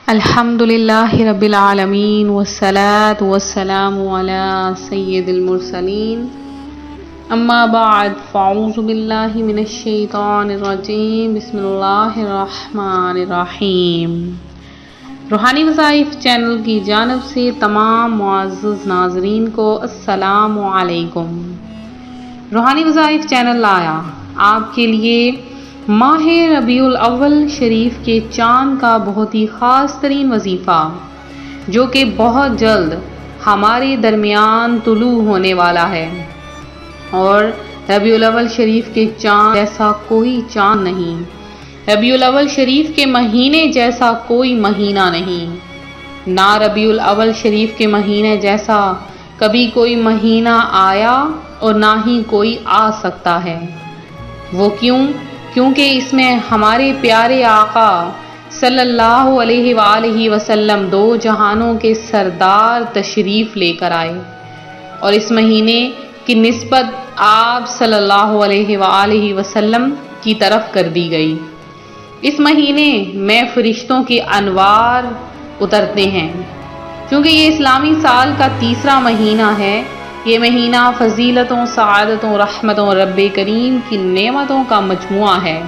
الحمدللہ رب العالمین والصلاة والسلام علی سید المرسلین اما بعد فاعوذ باللہ من الشیطان الرجیم بسم اللہ الرحمن الرحیم۔ روحانی وظائف چینل کی جانب سے تمام معزز ناظرین کو السلام علیکم۔ روحانی وظائف چینل لایا آپ کے لیے ماہ ربیع الاول شریف کے چاند کا بہت ہی خاص ترین وظیفہ، جو کہ بہت جلد ہمارے درمیان طلوع ہونے والا ہے، اور ربیع الاول شریف کے چاند جیسا کوئی چاند نہیں، ربیع الاول شریف کے مہینے جیسا کوئی مہینہ نہیں، نہ ربیع الاول شریف کے مہینے جیسا کبھی کوئی مہینہ آیا اور نہ ہی کوئی آ سکتا ہے۔ وہ کیونکہ اس میں ہمارے پیارے آقا صلی اللہ علیہ وآلہ وسلم دو جہانوں کے سردار تشریف لے کر آئے، اور اس مہینے کی نسبت آپ صلی اللہ علیہ وآلہ وسلم کی طرف کر دی گئی۔ اس مہینے میں فرشتوں کے انوار اترتے ہیں، کیونکہ یہ اسلامی سال کا تیسرا مہینہ ہے۔ یہ مہینہ فضیلتوں، سعادتوں، رحمتوں، رب کریم کی نعمتوں کا مجموعہ ہے۔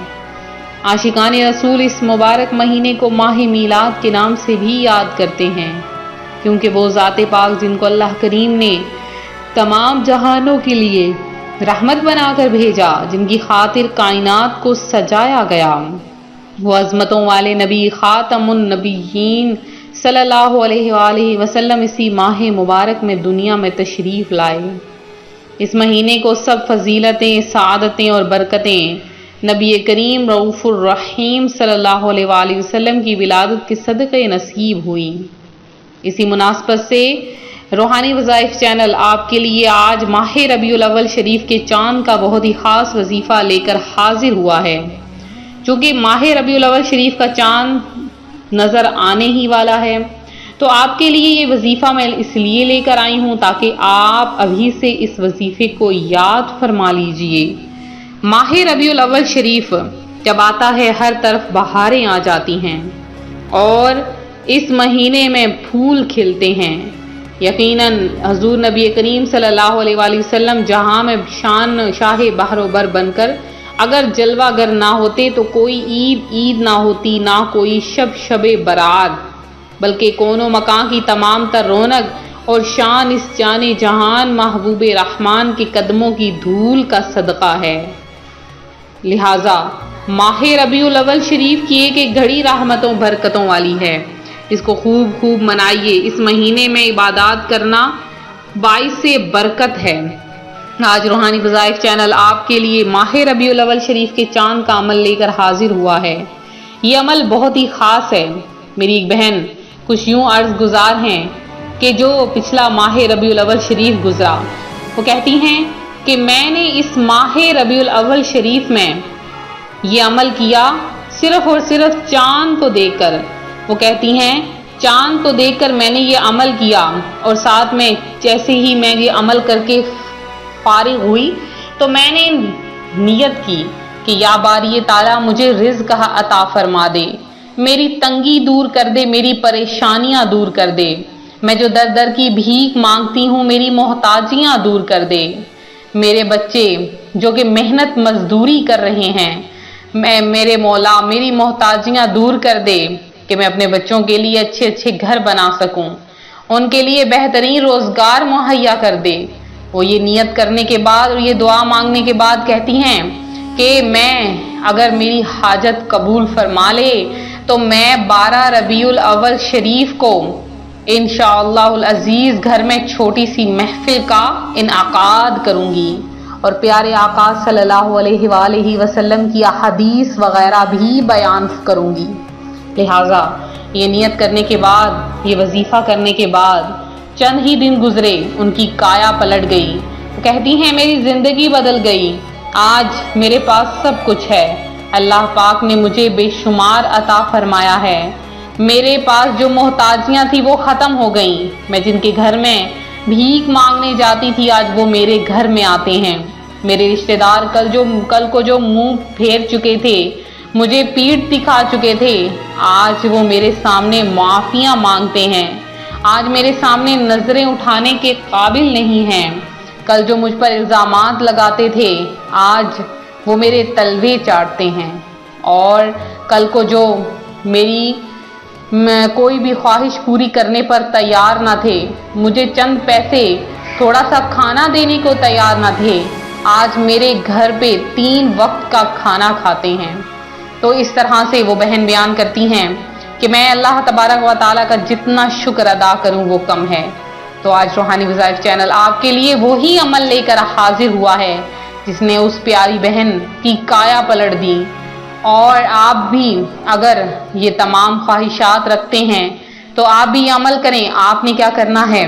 عاشقان رسول اس مبارک مہینے کو ماہ میلاد کے نام سے بھی یاد کرتے ہیں، کیونکہ وہ ذات پاک جن کو اللہ کریم نے تمام جہانوں کے لیے رحمت بنا کر بھیجا، جن کی خاطر کائنات کو سجایا گیا، وہ عظمتوں والے نبی خاتم النبیین صلی اللہ علیہ وآلہ وسلم اسی ماہ مبارک میں دنیا میں تشریف لائے۔ اس مہینے کو سب فضیلتیں، سعادتیں اور برکتیں نبی کریم رؤوف الرحیم صلی اللہ علیہ وآلہ وسلم کی ولادت کے صدقے نصیب ہوئی۔ اسی مناسبت سے روحانی وظائف چینل آپ کے لیے آج ماہ ربیع الاول شریف کے چاند کا بہت ہی خاص وظیفہ لے کر حاضر ہوا ہے۔ چونکہ ماہ ربیع الاول شریف کا چاند نظر آنے ہی والا ہے، تو آپ کے لیے یہ وظیفہ میں اس لیے لے کر آئی ہوں تاکہ آپ ابھی سے اس وظیفے کو یاد فرما لیجئے۔ ماہ ربیع الاول شریف جب آتا ہے ہر طرف بہاریں آ جاتی ہیں، اور اس مہینے میں پھول کھلتے ہیں۔ یقیناً حضور نبی کریم صلی اللہ علیہ وآلہ وسلم جہاں میں شان شاہ بحر و بر بن کر اگر جلوہ گر نہ ہوتے تو کوئی عید نہ ہوتی، نہ کوئی شب برات، بلکہ کون و مکان کی تمام تر رونق اور شان اس جانے جہان محبوب رحمان کے قدموں کی دھول کا صدقہ ہے۔ لہٰذا ماہ ربیع الاول شریف کی ایک ایک گھڑی رحمتوں برکتوں والی ہے۔ اس کو خوب منائیے۔ اس مہینے میں عبادات کرنا باعث برکت ہے۔ آج روحانی وظائف چینل آپ کے لیے ماہ ربیع الاول شریف کے چاند کا عمل لے کر حاضر ہوا ہے۔ یہ عمل بہت ہی خاص ہے۔ میری ایک بہن کچھ یوں عرض گزار ہیں کہ جو پچھلا ماہ ربیع الاول شریف گزرا، وہ کہتی ہیں کہ میں نے اس ماہ ربیع الاول شریف میں یہ عمل کیا صرف اور صرف چاند کو دیکھ کر۔ وہ کہتی ہیں چاند کو دیکھ کر میں نے یہ عمل کیا، اور ساتھ میں جیسے ہی میں یہ عمل کر کے فارغ ہوئی تو میں نے نیت کی کہ یا باری تعالیٰ مجھے رزق عطا فرما دے، میری تنگی دور کر دے، میری پریشانیاں دور کر دے، میں جو در در کی بھیک مانگتی ہوں میری محتاجیاں دور کر دے، میرے بچے جو کہ محنت مزدوری کر رہے ہیں، میرے مولا میری محتاجیاں دور کر دے کہ میں اپنے بچوں کے لیے اچھے گھر بنا سکوں، ان کے لیے بہترین روزگار مہیا کر دے۔ وہ یہ نیت کرنے کے بعد اور یہ دعا مانگنے کے بعد کہتی ہیں کہ میں اگر میری حاجت قبول فرما لے تو میں 12 ربیع الاول شریف کو انشاءاللہ العزیز گھر میں چھوٹی سی محفل کا انعقاد کروں گی، اور پیارے آقا صلی اللہ علیہ وآلہ وسلم کی احادیث وغیرہ بھی بیان کروں گی۔ لہٰذا یہ نیت کرنے کے بعد، یہ وظیفہ کرنے کے بعد چند ہی دن گزرے، ان کی کایا پلٹ گئی۔ وہ کہتی ہیں میری زندگی بدل گئی، آج میرے پاس سب کچھ ہے، اللہ پاک نے مجھے بے شمار عطا فرمایا ہے، میرے پاس جو محتاجیاں تھی وہ ختم ہو گئیں، میں جن کے گھر میں بھیک مانگنے جاتی تھی آج وہ میرے گھر میں آتے ہیں، میرے رشتہ دار کل کو جو منہ پھیر چکے تھے مجھے پیٹ دکھا چکے تھے، آج وہ میرے سامنے معافیاں مانگتے ہیں، آج میرے سامنے نظریں اٹھانے کے قابل نہیں ہیں۔ کل جو مجھ پر الزامات لگاتے تھے، آج وہ میرے تلوے چاٹتے ہیں، اور کل کو جو میری کوئی بھی خواہش پوری کرنے پر تیار نہ تھے، مجھے چند پیسے تھوڑا سا کھانا دینے کو تیار نہ تھے، آج میرے گھر پہ 3 وقت کا کھانا کھاتے ہیں۔ تو اس طرح سے وہ بہن بیان کرتی ہیں کہ میں اللہ تبارک و تعالیٰ کا جتنا شکر ادا کروں وہ کم ہے۔ تو آج روحانی وظائف چینل آپ کے لیے وہی عمل لے کر حاضر ہوا ہے جس نے اس پیاری بہن کی کایا پلٹ دی، اور آپ بھی اگر یہ تمام خواہشات رکھتے ہیں تو آپ بھی یہ عمل کریں۔ آپ نے کیا کرنا ہے،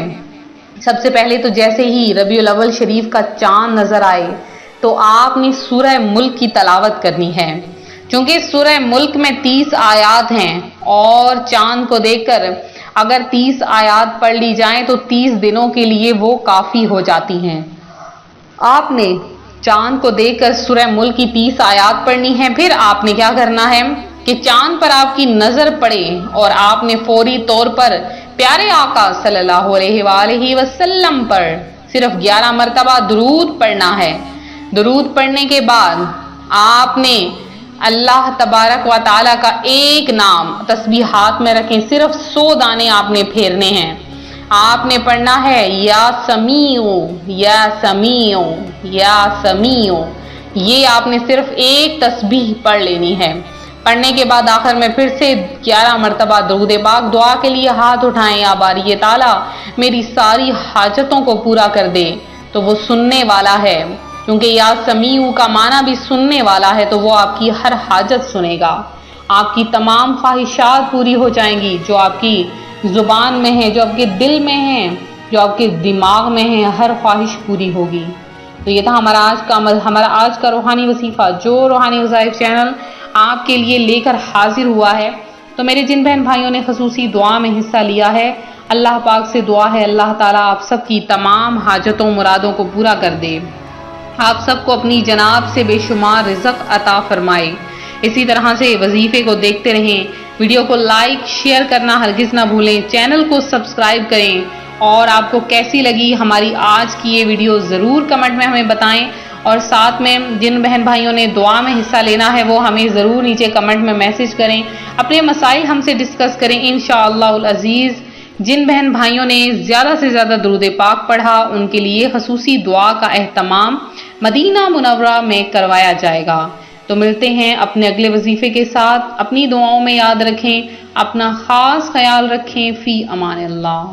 سب سے پہلے تو جیسے ہی ربیع الاول شریف کا چاند نظر آئے تو آپ نے سورہ ملک کی تلاوت کرنی ہے، چونکہ سورہ ملک میں 30 آیات ہیں، اور چاند کو دیکھ کر اگر 30 آیات پڑھ لی جائیں تو 30 دنوں کے لیے وہ کافی ہو جاتی ہیں۔ آپ نے چاند کو دیکھ کر سورہ ملک کی 30 آیات پڑھنی ہے۔ پھر آپ نے کیا کرنا ہے کہ چاند پر آپ کی نظر پڑے اور آپ نے فوری طور پر پیارے آقا صلی اللہ علیہ وآلہ وسلم پر صرف 11 مرتبہ درود پڑھنا ہے۔ درود پڑھنے کے بعد آپ نے اللہ تبارک و تعالیٰ کا ایک نام تسبیح ہاتھ میں رکھیں، صرف 100 دانے آپ نے پھیرنے ہیں۔ آپ نے پڑھنا ہے یا سمیع یا سمیع یا سمیع، یہ آپ نے صرف ایک تسبیح پڑھ لینی ہے۔ پڑھنے کے بعد آخر میں پھر سے 11 مرتبہ درود پاک، دعا کے لیے ہاتھ اٹھائیں، یا باری تعالیٰ میری ساری حاجتوں کو پورا کر دے، تو وہ سننے والا ہے، کیونکہ یا سمیع کا معنی بھی سننے والا ہے، تو وہ آپ کی ہر حاجت سنے گا، آپ کی تمام خواہشات پوری ہو جائیں گی، جو آپ کی زبان میں ہے، جو آپ کے دل میں ہے، جو آپ کے دماغ میں ہے، ہر خواہش پوری ہوگی۔ تو یہ تھا ہمارا آج کا روحانی وظیفہ، جو روحانی وظائف چینل آپ کے لیے لے کر حاضر ہوا ہے۔ تو میرے جن بہن بھائیوں نے خصوصی دعا میں حصہ لیا ہے، اللہ پاک سے دعا ہے اللہ تعالیٰ آپ سب کی تمام حاجتوں مرادوں کو پورا کر دے، آپ سب کو اپنی جناب سے بے شمار رزق عطا فرمائے۔ اسی طرح سے وظیفے کو دیکھتے رہیں، ویڈیو کو لائک شیئر کرنا ہرگز نہ بھولیں، چینل کو سبسکرائب کریں، اور آپ کو کیسی لگی ہماری آج کی یہ ویڈیو ضرور کمنٹ میں ہمیں بتائیں، اور ساتھ میں جن بہن بھائیوں نے دعا میں حصہ لینا ہے وہ ہمیں ضرور نیچے کمنٹ میں میسج کریں، اپنے مسائل ہم سے ڈسکس کریں انشاءاللہ العزیز۔ جن بہن بھائیوں نے زیادہ سے زیادہ درود پاک پڑھا ان کے لیے خصوصی دعا کا اہتمام مدینہ منورہ میں کروایا جائے گا۔ تو ملتے ہیں اپنے اگلے وظیفے کے ساتھ، اپنی دعاؤں میں یاد رکھیں، اپنا خاص خیال رکھیں، فی امان اللہ۔